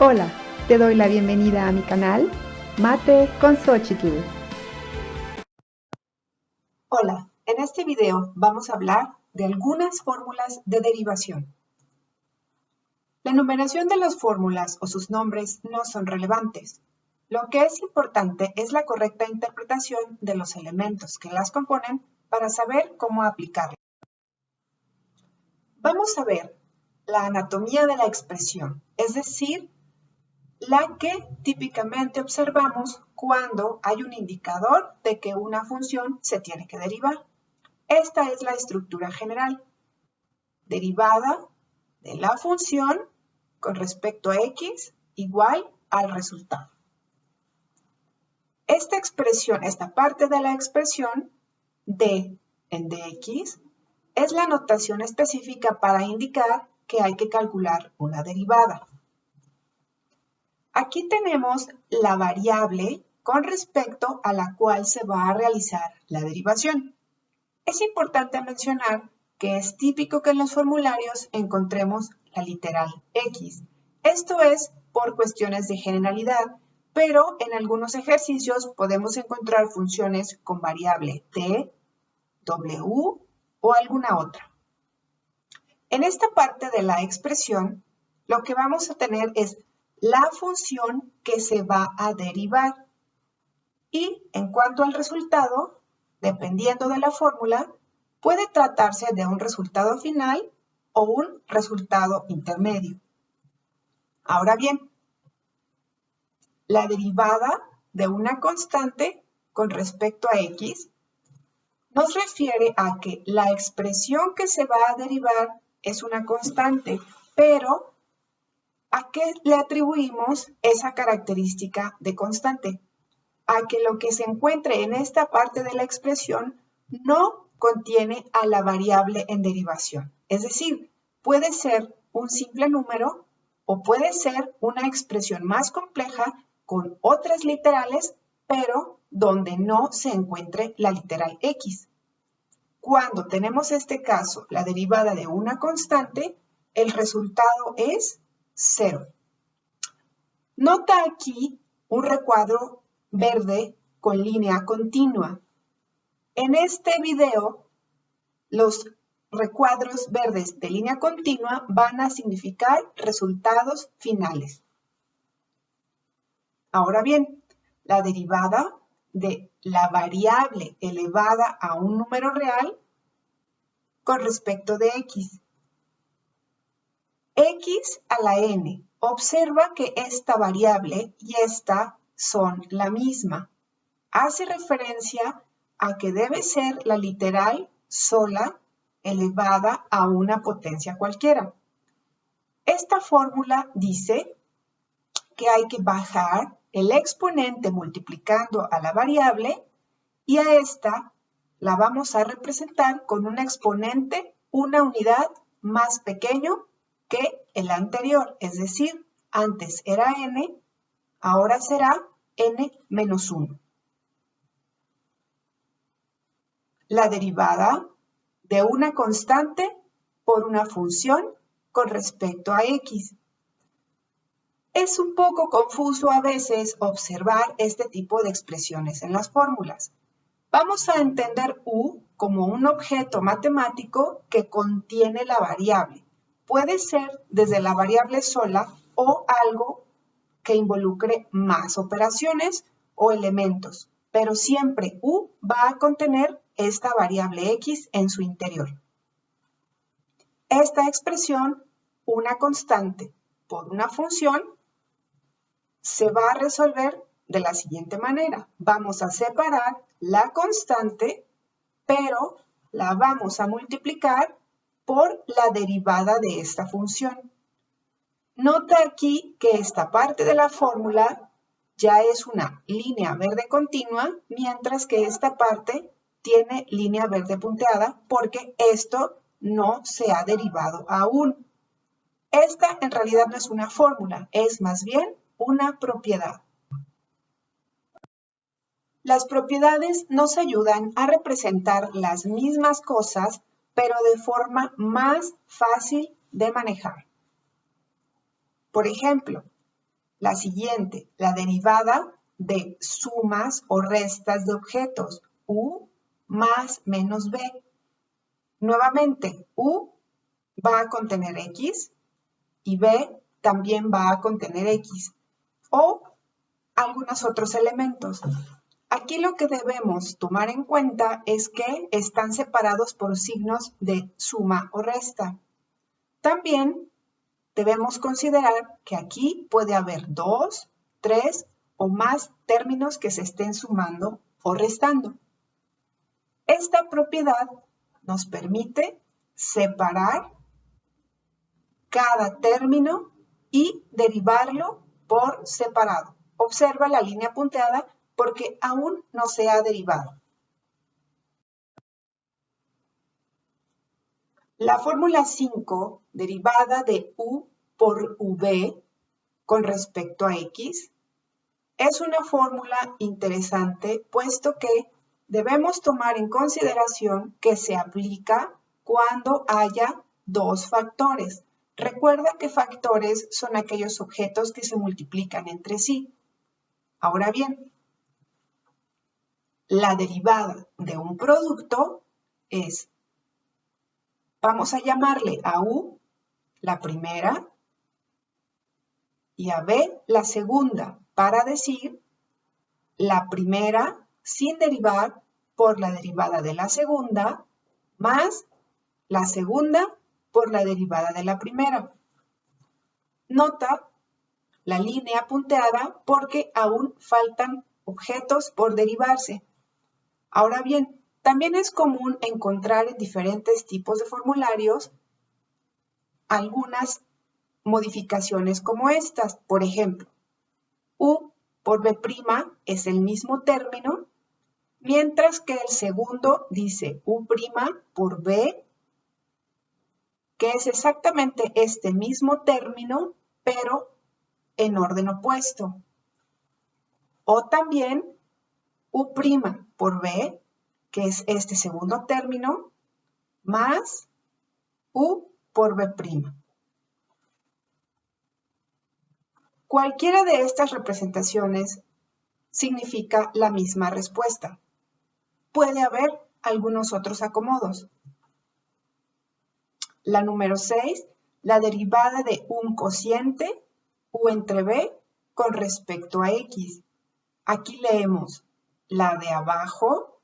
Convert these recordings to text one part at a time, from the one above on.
Hola, te doy la bienvenida a mi canal Mate con Xochitl. Hola, en este video vamos a hablar de algunas fórmulas de derivación. La numeración de las fórmulas o sus nombres no son relevantes. Lo que es importante es la correcta interpretación de los elementos que las componen para saber cómo aplicarlas. Vamos a ver la anatomía de la expresión, es decir, la que típicamente observamos cuando hay un indicador de que una función se tiene que derivar. Esta es la estructura general. Derivada de la función con respecto a x igual al resultado. Esta expresión, esta parte de la expresión d en dx es la notación específica para indicar que hay que calcular una derivada. Aquí tenemos la variable con respecto a la cual se va a realizar la derivación. Es importante mencionar que es típico que en los formularios encontremos la literal X. Esto es por cuestiones de generalidad, pero en algunos ejercicios podemos encontrar funciones con variable T, W o alguna otra. En esta parte de la expresión, lo que vamos a tener es la función que se va a derivar. Y en cuanto al resultado, dependiendo de la fórmula, puede tratarse de un resultado final o un resultado intermedio. Ahora bien, la derivada de una constante con respecto a x nos refiere a que la expresión que se va a derivar es una constante, pero ¿a qué le atribuimos esa característica de constante? A que lo que se encuentre en esta parte de la expresión no contiene a la variable en derivación. Es decir, puede ser un simple número o puede ser una expresión más compleja con otras literales, pero donde no se encuentre la literal x. Cuando tenemos este caso, la derivada de una constante, el resultado es 0. Nota aquí un recuadro verde con línea continua. En este video, los recuadros verdes de línea continua van a significar resultados finales. Ahora bien, la derivada de la variable elevada a un número real con respecto de x. X a la n. Observa que esta variable y esta son la misma. Hace referencia a que debe ser la literal sola elevada a una potencia cualquiera. Esta fórmula dice que hay que bajar el exponente multiplicando a la variable y a esta la vamos a representar con un exponente, una unidad más pequeño que el anterior, es decir, antes era n, ahora será n menos 1. La derivada de una constante por una función con respecto a x. Es un poco confuso a veces observar este tipo de expresiones en las fórmulas. Vamos a entender u como un objeto matemático que contiene la variable. Puede ser desde la variable sola o algo que involucre más operaciones o elementos, pero siempre u va a contener esta variable x en su interior. Esta expresión, una constante por una función, se va a resolver de la siguiente manera. Vamos a separar la constante, pero la vamos a multiplicar por la derivada de esta función. Nota aquí que esta parte de la fórmula ya es una línea verde continua, mientras que esta parte tiene línea verde punteada porque esto no se ha derivado aún. Esta en realidad no es una fórmula, es más bien una propiedad. Las propiedades nos ayudan a representar las mismas cosas, pero de forma más fácil de manejar. Por ejemplo, La siguiente, la derivada de sumas o restas de objetos, u más menos b. Nuevamente, u va a contener x y b también va a contener x o algunos otros elementos. Aquí lo que debemos tomar en cuenta es que están separados por signos de suma o resta. También debemos considerar que aquí puede haber 2, 3 o más términos que se estén sumando o restando. Esta propiedad nos permite separar cada término y derivarlo por separado. Observa la línea punteada porque aún no se ha derivado. La fórmula 5, derivada de u por v con respecto a x, es una fórmula interesante puesto que debemos tomar en consideración que se aplica cuando haya dos factores. Recuerda que factores son aquellos objetos que se multiplican entre sí. Ahora bien, la derivada de un producto es, vamos a llamarle a u la primera y a b la segunda, para decir la primera sin derivar por la derivada de la segunda más la segunda por la derivada de la primera. Nota la línea punteada porque aún faltan objetos por derivarse. Ahora bien, también es común encontrar en diferentes tipos de formularios algunas modificaciones como estas. Por ejemplo, u por b' es el mismo término, mientras que el segundo dice u' por b, que es exactamente este mismo término, pero en orden opuesto. O también u' por b, que es este segundo término, más u por b'. Cualquiera de estas representaciones significa la misma respuesta. Puede haber algunos otros acomodos. La número 6, la derivada de un cociente u entre b con respecto a x. Aquí leemos la de abajo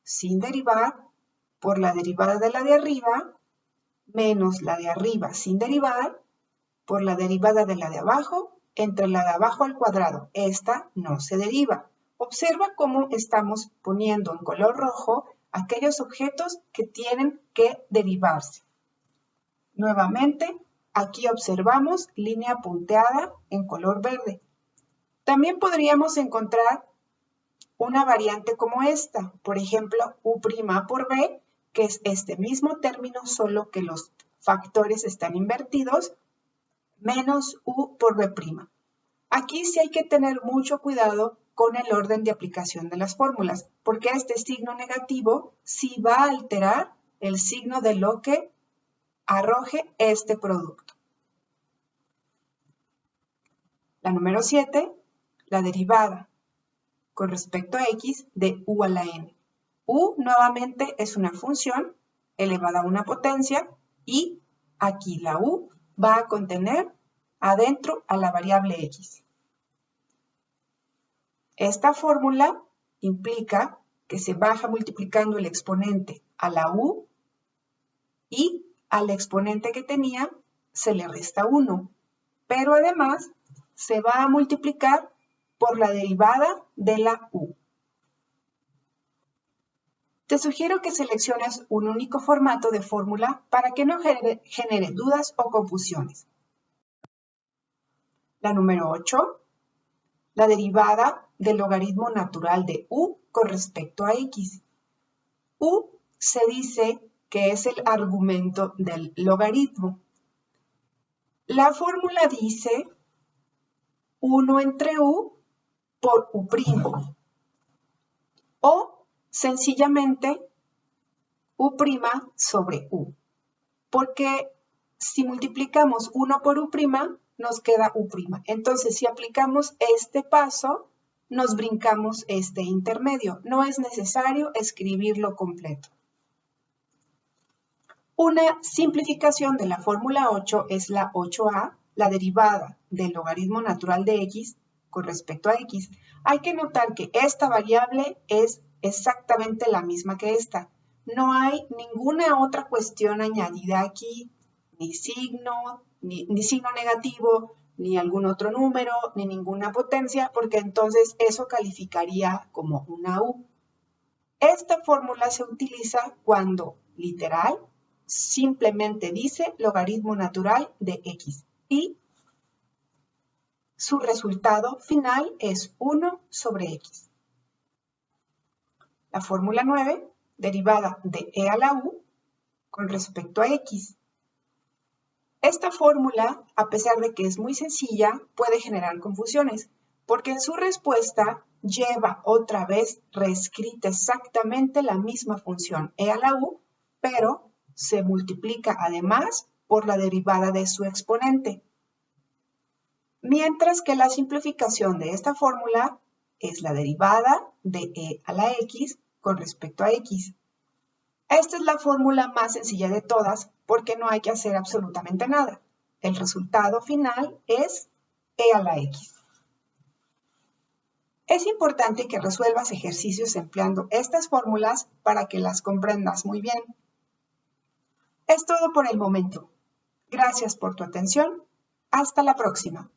sin derivar por la derivada de la de arriba menos la de arriba sin derivar por la derivada de la de abajo entre la de abajo al cuadrado. Esta no se deriva. Observa cómo estamos poniendo en color rojo aquellos objetos que tienen que derivarse. Nuevamente, aquí observamos línea punteada en color verde. También podríamos encontrar una variante como esta, por ejemplo, u' por b, que es este mismo término, solo que los factores están invertidos, menos u por b'. Aquí sí hay que tener mucho cuidado con el orden de aplicación de las fórmulas, porque este signo negativo sí va a alterar el signo de lo que arroje este producto. La número 7, la derivada con respecto a x de u a la n. U nuevamente es una función elevada a una potencia y aquí la u va a contener adentro a la variable x. Esta fórmula implica que se baja multiplicando el exponente a la u y al exponente que tenía se le resta 1, pero además se va a multiplicar por la derivada de la u. Te sugiero que selecciones un único formato de fórmula para que no genere dudas o confusiones. La número 8, la derivada del logaritmo natural de u con respecto a x. U se dice que es el argumento del logaritmo. La fórmula dice 1 entre u por u'. O sencillamente u' sobre u. Porque si multiplicamos 1 por u', nos queda U'. Entonces, si aplicamos este paso, nos brincamos este intermedio. No es necesario escribirlo completo. Una simplificación de la fórmula 8 es la 8a, la derivada del logaritmo natural de x con respecto a x. Hay que notar que esta variable es exactamente la misma que esta. No hay ninguna otra cuestión añadida aquí, ni signo negativo, ni algún otro número, ni ninguna potencia, porque entonces eso calificaría como una U. Esta fórmula se utiliza cuando, literal, simplemente dice logaritmo natural de x y su resultado final es 1 sobre x. La fórmula 9, derivada de e a la u con respecto a x. Esta fórmula, a pesar de que es muy sencilla, puede generar confusiones, porque en su respuesta lleva otra vez reescrita exactamente la misma función e a la u, pero se multiplica además por la derivada de su exponente. Mientras que la simplificación de esta fórmula es la derivada de e a la x con respecto a x. Esta es la fórmula más sencilla de todas porque no hay que hacer absolutamente nada. El resultado final es e a la x. Es importante que resuelvas ejercicios empleando estas fórmulas para que las comprendas muy bien. Es todo por el momento. Gracias por tu atención. Hasta la próxima.